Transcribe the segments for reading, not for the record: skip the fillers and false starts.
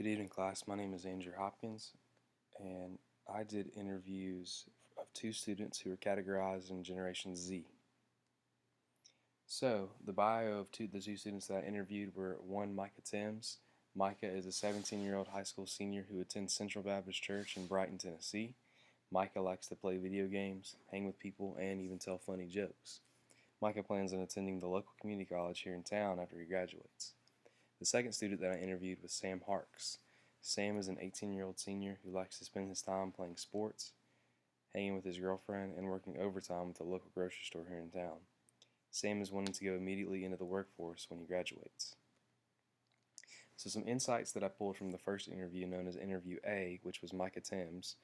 Good evening, class. My name is Andrew Hopkins, and I did interviews of two students who were categorized in Generation Z. So, the bio of the two students that I interviewed were one, Micah Timms. Micah is a 17-year-old high school senior who attends Central Baptist Church in Brighton, Tennessee. Micah likes to play video games, hang with people, and even tell funny jokes. Micah plans on attending the local community college here in town after he graduates. The second student that I interviewed was Sam Harks. Sam is an 18-year-old senior who likes to spend his time playing sports, hanging with his girlfriend, and working overtime with the local grocery store here in town. Sam is wanting to go immediately into the workforce when he graduates. So some insights that I pulled from the first interview, known as Interview A, which was Micah Timms.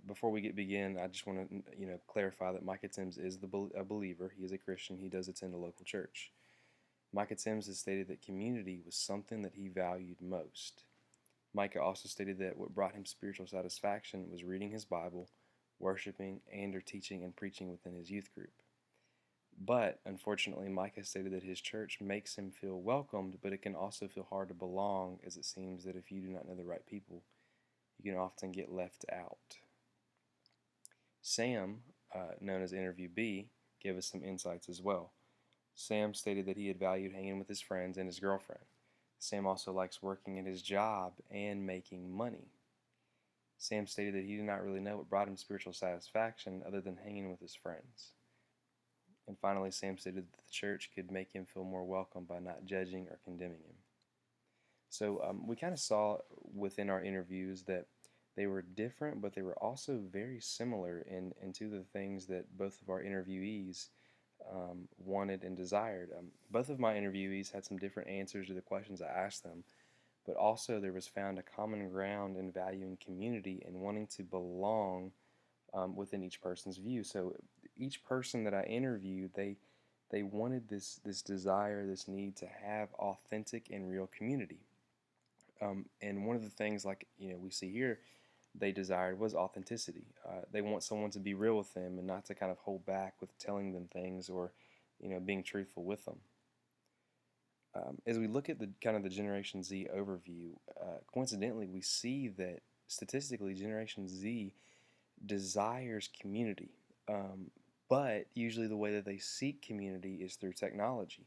Before we begin, I just want to clarify that Micah Timms is a believer. He is a Christian. He does attend a local church. Micah Timms has stated that community was something that he valued most. Micah also stated that what brought him spiritual satisfaction was reading his Bible, worshiping, and or teaching and preaching within his youth group. But, unfortunately, Micah stated that his church makes him feel welcomed, but it can also feel hard to belong, as it seems that if you do not know the right people, you can often get left out. Sam, known as Interview B, gave us some insights as well. Sam stated that he had valued hanging with his friends and his girlfriend. Sam also likes working at his job and making money. Sam stated that he did not really know what brought him spiritual satisfaction other than hanging with his friends. And finally, Sam stated that the church could make him feel more welcome by not judging or condemning him. So we kind of saw within our interviews that they were different, but they were also very similar in two of the things that both of our interviewees wanted and desired. Both of my interviewees had some different answers to the questions I asked them, but also there was found a common ground in valuing community and wanting to belong within each person's view. So each person that I interviewed, they wanted this desire, this need to have authentic and real community. And one of the things, like we see here, they desired was authenticity. They want someone to be real with them and not to kind of hold back with telling them things or being truthful with them. As we look at the kind of the Generation Z overview, coincidentally, we see that statistically Generation Z desires community, but usually the way that they seek community is through technology.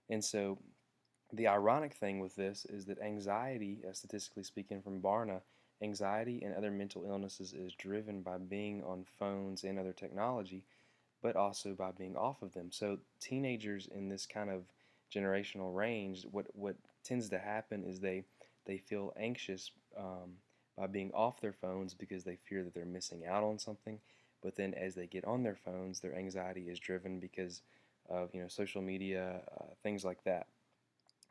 And so the ironic thing with this is that anxiety, statistically speaking from Barna, anxiety and other mental illnesses is driven by being on phones and other technology, but also by being off of them. So teenagers in this kind of generational range, what tends to happen is they feel anxious by being off their phones because they fear that they're missing out on something. But then as they get on their phones, their anxiety is driven because of social media, things like that.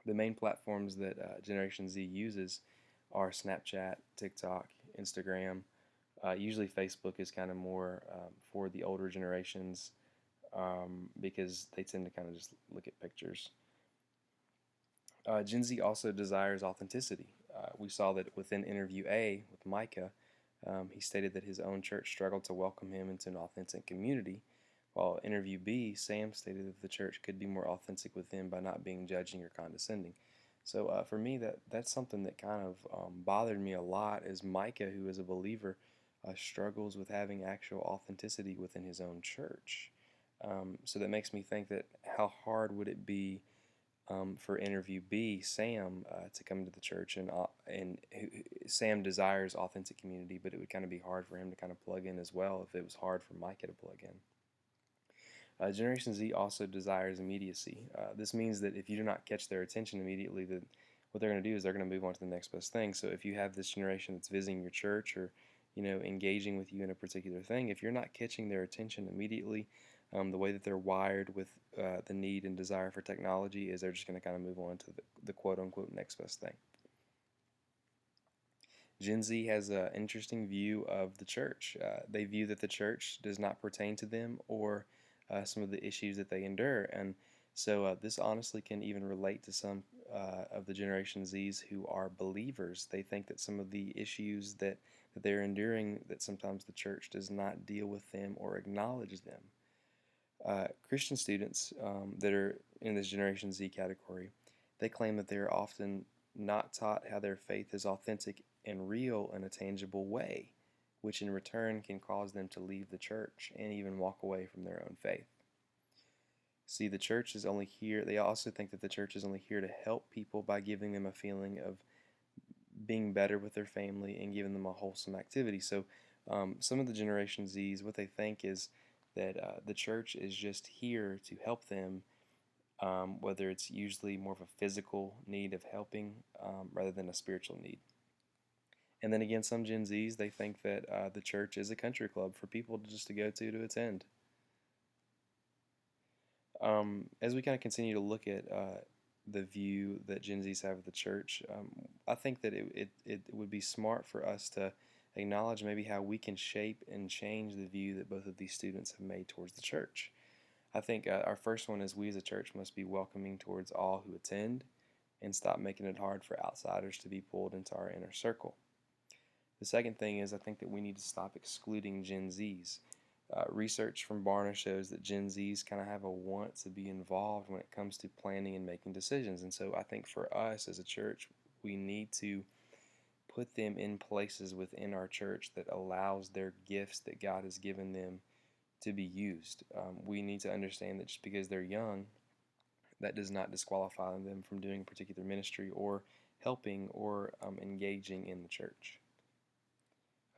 The main platforms that Generation Z uses are Snapchat, TikTok, Instagram. Usually Facebook is kind of more for the older generations because they tend to kind of just look at pictures. Gen Z also desires authenticity. We saw that within Interview A with Micah, he stated that his own church struggled to welcome him into an authentic community, while Interview B, Sam stated that the church could be more authentic with him by not being judging or condescending. So for me, that's something that kind of bothered me a lot, as Micah, who is a believer, struggles with having actual authenticity within his own church. So that makes me think that how hard would it be for Interview B, Sam, to come to the church, and Sam desires authentic community, but it would kind of be hard for him to kind of plug in as well if it was hard for Micah to plug in. Generation Z also desires immediacy. This means that if you do not catch their attention immediately, that what they're going to do is they're going to move on to the next best thing. So if you have this generation that's visiting your church or engaging with you in a particular thing, if you're not catching their attention immediately, the way that they're wired with the need and desire for technology is they're just going to kind of move on to the quote-unquote next best thing. Gen Z has an interesting view of the church. They view that the church does not pertain to them or some of the issues that they endure. And so this honestly can even relate to some of the Generation Zs who are believers. They think that some of the issues that they're enduring, that sometimes the church does not deal with them or acknowledge them. Christian students that are in this Generation Z category, they claim that they're often not taught how their faith is authentic and real in a tangible way, which in return can cause them to leave the church and even walk away from their own faith. See, the church is only here, they also think that the church is only here to help people by giving them a feeling of being better with their family and giving them a wholesome activity. So, some of the Generation Zs, what they think is that the church is just here to help them, whether it's usually more of a physical need of helping rather than a spiritual need. And then again, some Gen Zs, they think that the church is a country club for people to go to attend. As we kind of continue to look at the view that Gen Zs have of the church, I think that it would be smart for us to acknowledge maybe how we can shape and change the view that both of these students have made towards the church. I think our first one is we as a church must be welcoming towards all who attend and stop making it hard for outsiders to be pulled into our inner circle. The second thing is I think that we need to stop excluding Gen Zs. Research from Barna shows that Gen Zs kind of have a want to be involved when it comes to planning and making decisions. And so I think for us as a church, we need to put them in places within our church that allows their gifts that God has given them to be used. We need to understand that just because they're young, that does not disqualify them from doing a particular ministry or helping or engaging in the church.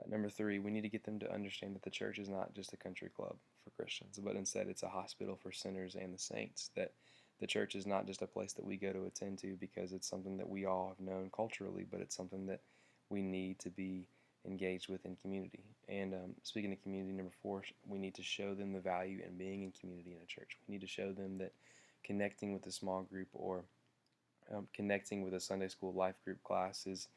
Number three, we need to get them to understand that the church is not just a country club for Christians, but instead it's a hospital for sinners and the saints. That the church is not just a place that we go to attend to because it's something that we all have known culturally, but it's something that we need to be engaged with in community. And speaking of community, number four, we need to show them the value in being in community in a church. We need to show them that connecting with a small group or connecting with a Sunday school life group class is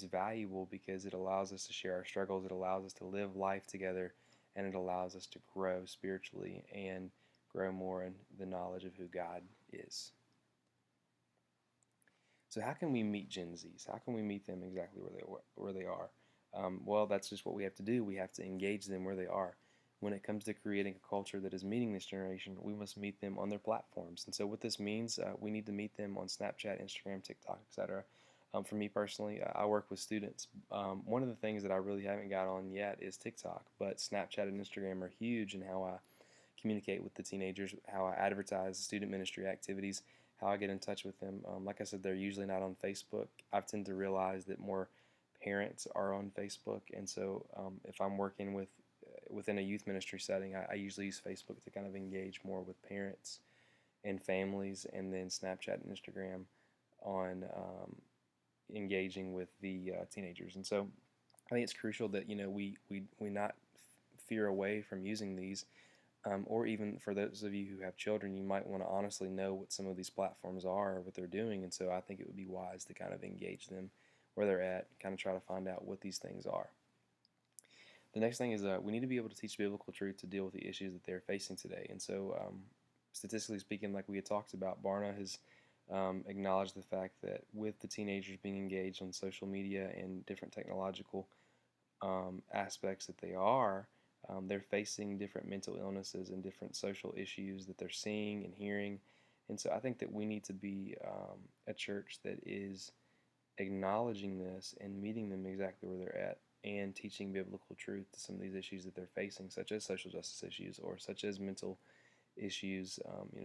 valuable because it allows us to share our struggles, it allows us to live life together, and it allows us to grow spiritually and grow more in the knowledge of who God is. So how can we meet Gen Zs? How can we meet them exactly where they are? Well, that's just what we have to do. We have to engage them where they are. When it comes to creating a culture that is meeting this generation, we must meet them on their platforms. And so what this means, we need to meet them on Snapchat, Instagram, TikTok, etc. For me personally, I work with students. One of the things that I really haven't got on yet is TikTok, but Snapchat and Instagram are huge in how I communicate with the teenagers, how I advertise student ministry activities, how I get in touch with them. Like I said, they're usually not on Facebook. I've tend to realize that more parents are on Facebook, and so if I'm working within a youth ministry setting, I usually use Facebook to kind of engage more with parents and families, and then Snapchat and Instagram on engaging with the teenagers. And so I think it's crucial that we not fear away from using these, or even for those of you who have children, you might want to honestly know what some of these platforms are, what they're doing. And so I think it would be wise to kind of engage them where they're at, kind of try to find out what these things are. The next thing is we need to be able to teach biblical truth to deal with the issues that they're facing today. And so statistically speaking, like we had talked about, Barna has acknowledged the fact that with the teenagers being engaged on social media and different technological aspects that they're facing different mental illnesses and different social issues that they're seeing and hearing. And so I think that we need to be a church that is acknowledging this and meeting them exactly where they're at and teaching biblical truth to some of these issues that they're facing, such as social justice issues or such as mental issues,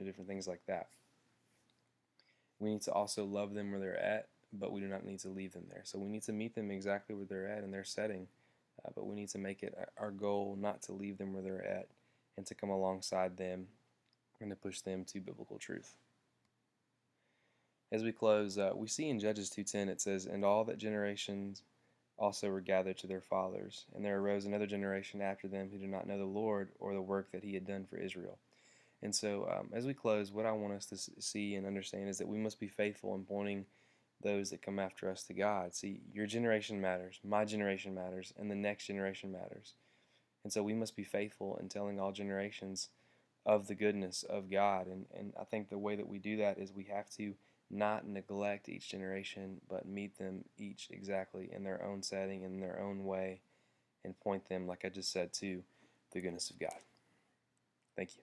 different things like that. We need to also love them where they're at, but we do not need to leave them there. So we need to meet them exactly where they're at in their setting, but we need to make it our goal not to leave them where they're at and to come alongside them and to push them to biblical truth. As we close, we see in Judges 2:10 it says, "And all that generations also were gathered to their fathers, and there arose another generation after them who did not know the Lord or the work that he had done for Israel." And so as we close, what I want us to see and understand is that we must be faithful in pointing those that come after us to God. See, your generation matters, my generation matters, and the next generation matters. And so we must be faithful in telling all generations of the goodness of God. And I think the way that we do that is we have to not neglect each generation, but meet them each exactly in their own setting, in their own way, and point them, like I just said, to the goodness of God. Thank you.